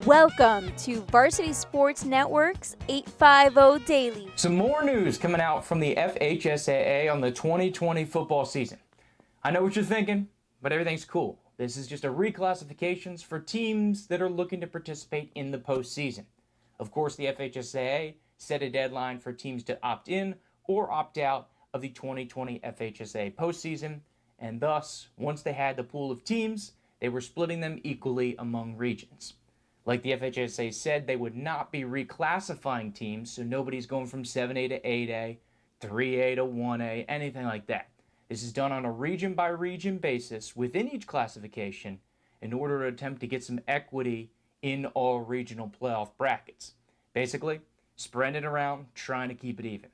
Welcome to Varsity Sports Network's 850 Daily. Some more news coming out from the FHSAA on the 2020 football season. I know what you're thinking, but everything's cool. This is just a reclassifications for teams that are looking to participate in the postseason. Of course, the FHSAA set a deadline for teams to opt in or opt out of the 2020 FHSAA postseason, and thus, once they had the pool of teams, they were splitting them equally among regions. Like the FHSAA said, they would not be reclassifying teams, so nobody's going from 7A to 8A, 3A to 1A, anything like that. This is done on a region-by-region basis within each classification in order to attempt to get some equity in all regional playoff brackets. Basically, spreading it around, trying to keep it even.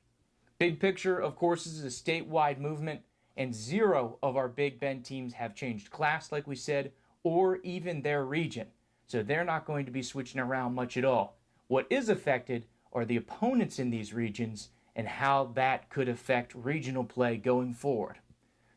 Big picture, of course, this is a statewide movement, and 0 of our Big Bend teams have changed class, like we said, or even their region. So they're not going to be switching around much at all. What is affected are the opponents in these regions and how that could affect regional play going forward.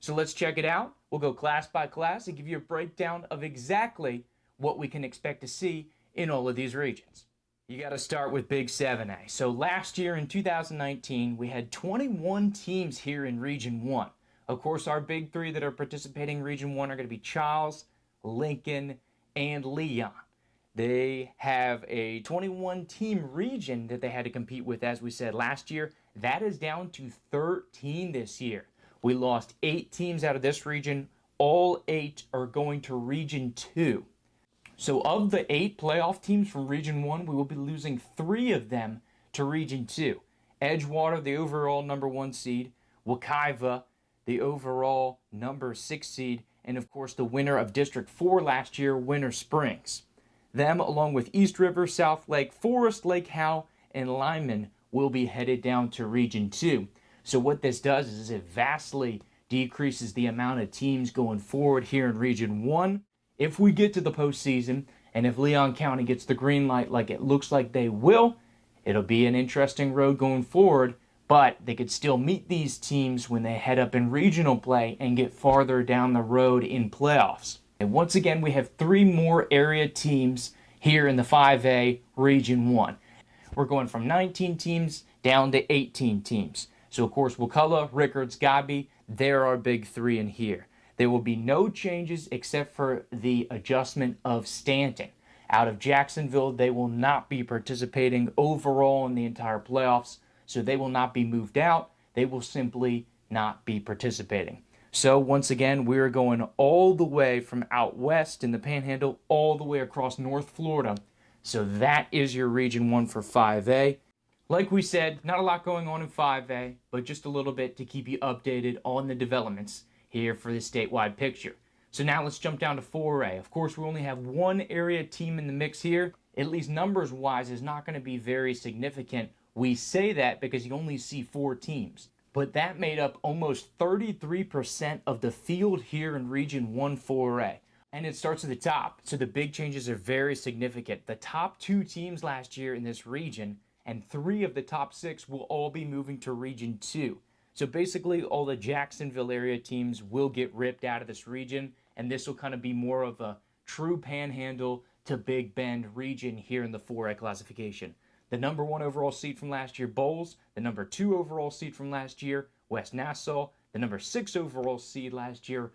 So let's check it out. We'll go class by class and give you a breakdown of exactly what we can expect to see in all of these regions. You got to start with Big 7A. So last year in 2019, we had 21 teams here in Region 1. Of course, our big 3 that are participating in Region 1 are going to be Charles, Lincoln, and Leon. They have a 21-team region that they had to compete with, as we said last year. That is down to 13 this year. We lost 8 teams out of this region. All 8 are going to Region 2. So of the 8 playoff teams from Region 1, we will be losing 3 of them to Region 2. Edgewater, the overall number 1 seed. Wekiva, the overall number 6 seed. And of course, the winner of District 4 last year, Winter Springs. Them, along with East River, South Lake, Forest, Lake Howe, and Lyman, will be headed down to Region 2. So what this does is it vastly decreases the amount of teams going forward here in Region 1. If we get to the postseason, and if Leon County gets the green light like it looks like they will, it'll be an interesting road going forward, but they could still meet these teams when they head up in regional play and get farther down the road in playoffs. And once again, we have 3 more area teams here in the 5A Region 1. We're going from 19 teams down to 18 teams. So, of course, Wakulla, Rickards, Gabi, they're our big 3 in here. There will be no changes except for the adjustment of Stanton. Out of Jacksonville, they will not be participating overall in the entire playoffs, so they will not be moved out. They will simply not be participating. So once again, we're going all the way from out west in the Panhandle all the way across North Florida. So that is your Region 1 for 5A. Like we said, not a lot going on in 5A, but just a little bit to keep you updated on the developments here for the statewide picture. So now let's jump down to 4A. Of course, we only have 1 area team in the mix here. At least numbers-wise, is not going to be very significant. We say that because you only see 4 teams. But that made up almost 33% of the field here in Region 1 4A. And it starts at the top, so the big changes are very significant. The top 2 teams last year in this region, and 3 of the top 6 will all be moving to Region 2. So basically, all the Jacksonville area teams will get ripped out of this region, and this will kind of be more of a true Panhandle to Big Bend region here in the 4A classification. The number 1 overall seed from last year, Bowles. The number 2 overall seed from last year, West Nassau. The number 6 overall seed last year,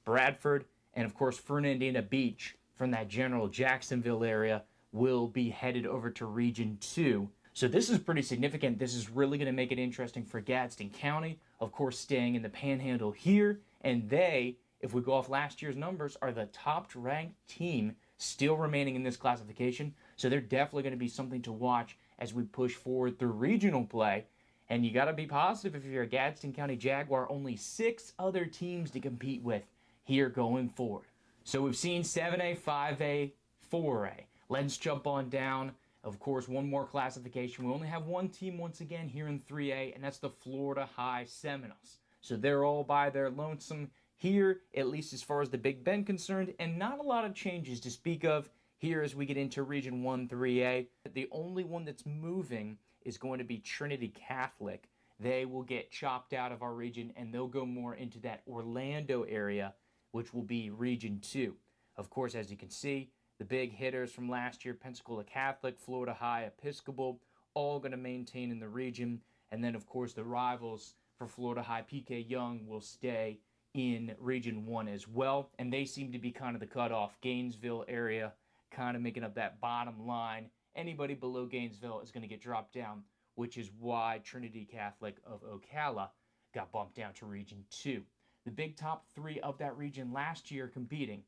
Bradford. And of course, Fernandina Beach from that general Jacksonville area will be headed over to Region 2. So this is pretty significant. This is really going to make it interesting for Gadsden County. Of course, staying in the Panhandle here. And they, if we go off last year's numbers, are the top-ranked team still remaining in this classification. So they're definitely going to be something to watch as we push forward through regional play. And you got to be positive if you're a Gadsden County Jaguar, only 6 other teams to compete with here going forward. So we've seen 7A, 5A, 4A. Let's jump on down. Of course, 1 more classification. We only have 1 team once again here in 3A, and that's the Florida High Seminoles. So they're all by their lonesome here, at least as far as the Big Bend concerned, and not a lot of changes to speak of here as we get into Region 1 3A. The only one that's moving is going to be Trinity Catholic. They will get chopped out of our region, and they'll go more into that Orlando area, which will be Region 2. Of course, as you can see, The big hitters from last year, Pensacola Catholic, Florida High, Episcopal, all going to maintain in the region. And then, of course, the rivals for Florida High, PK Young, will stay in Region 1 as well. And they seem to be kind of the cutoff. Gainesville area kind of making up that bottom line. Anybody below Gainesville is going to get dropped down, which is why Trinity Catholic of Ocala got bumped down to Region 2. The big top three of that region last year competing.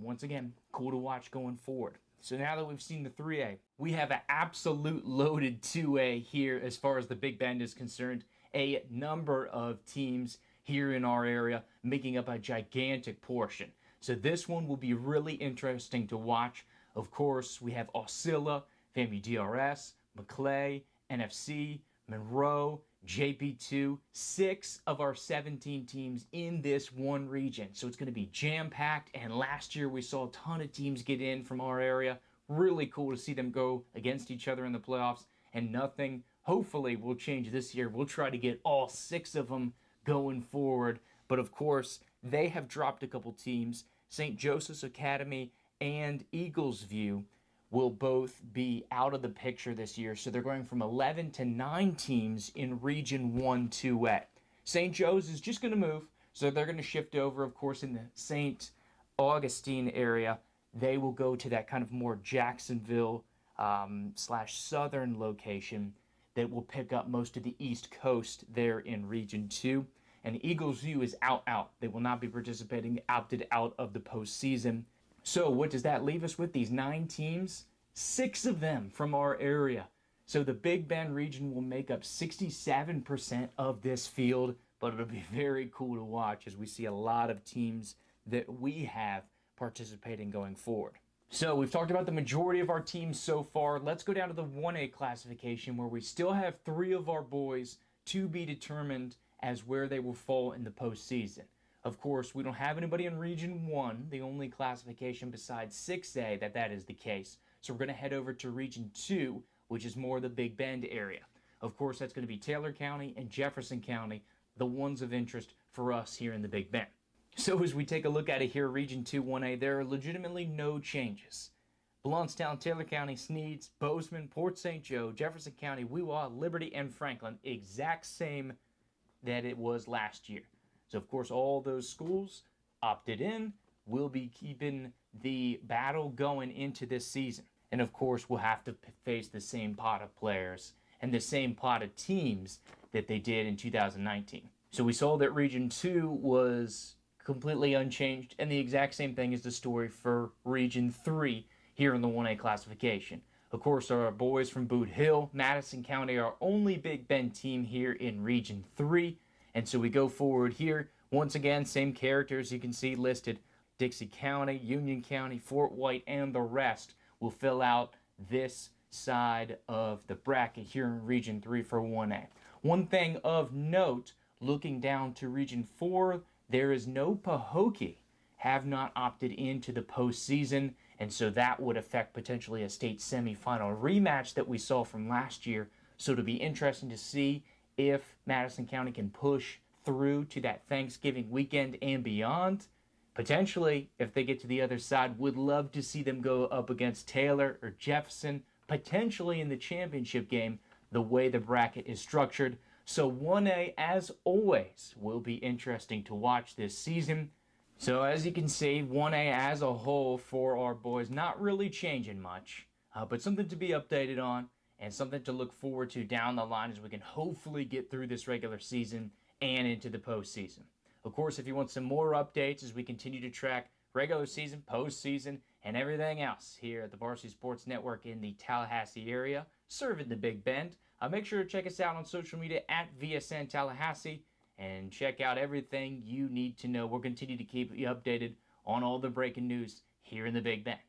Once again, cool to watch going forward. So now that we've seen the 3A, we have an absolute loaded 2A here as far as the Big Bend is concerned. A number of teams here in our area making up a gigantic portion. So this one will be really interesting to watch. Of course, we have Osceola, FAMU DRS, Maclay, NFC, Monroe, JP2, 6 of our 17 teams in this one region. So it's going to be jam-packed, and last year we saw a ton of teams get in from our area. Really cool to see them go against each other in the playoffs, and nothing, hopefully, will change this year. We'll try to get all 6 of them going forward, but of course, they have dropped a couple teams. St. Joseph's Academy and Eagles View will both be out of the picture this year. So they're going from 11 to 9 teams in Region 1 2A. St. Joe's is just going to move. So they're going to shift over, of course, in the St. Augustine area. They will go to that kind of more Jacksonville / southern location that will pick up most of the East Coast there in Region 2. And Eagles View is out. They will not be participating, opted out of the postseason. So what does that leave us with? These 9 teams, 6 of them from our area. So the Big Bend region will make up 67% of this field, but it'll be very cool to watch as we see a lot of teams that we have participating going forward. So we've talked about the majority of our teams so far. Let's go down to the 1A classification where we still have 3 of our boys to be determined as where they will fall in the postseason. Of course, we don't have anybody in Region 1, the only classification besides 6A that is the case. So we're going to head over to Region 2, which is more the Big Bend area. Of course, that's going to be Taylor County and Jefferson County, the ones of interest for us here in the Big Bend. So as we take a look at it here, Region 2 1A, there are legitimately no changes. Blountstown, Taylor County, Sneads, Bozeman, Port St. Joe, Jefferson County, Weewa, Liberty, and Franklin, exact same that it was last year. So, of course, all those schools opted in. We'll be keeping the battle going into this season. And, of course, we'll have to face the same pot of players and the same pot of teams that they did in 2019. So we saw that Region 2 was completely unchanged, and the exact same thing is the story for Region 3 here in the 1A classification. Of course, our boys from Boot Hill, Madison County, our only Big Bend team here in Region 3. And so we go forward here. Once again, same characters you can see listed. Dixie County, Union County, Fort White, and the rest will fill out this side of the bracket here in Region 3 for 1A. One thing of note, looking down to Region 4, there is no Pahokee have not opted into the postseason, and so that would affect potentially a state semifinal rematch that we saw from last year. So it'll be interesting to see if Madison County can push through to that Thanksgiving weekend and beyond. Potentially, if they get to the other side, would love to see them go up against Taylor or Jefferson, potentially in the championship game, the way the bracket is structured. So 1A, as always, will be interesting to watch this season. So as you can see, 1A as a whole for our boys, not really changing much, but something to be updated on and something to look forward to down the line as we can hopefully get through this regular season and into the postseason. Of course, if you want some more updates as we continue to track regular season, postseason, and everything else here at the Varsity Sports Network in the Tallahassee area, serving the Big Bend, make sure to check us out on social media at VSN Tallahassee and check out everything you need to know. We'll continue to keep you updated on all the breaking news here in the Big Bend.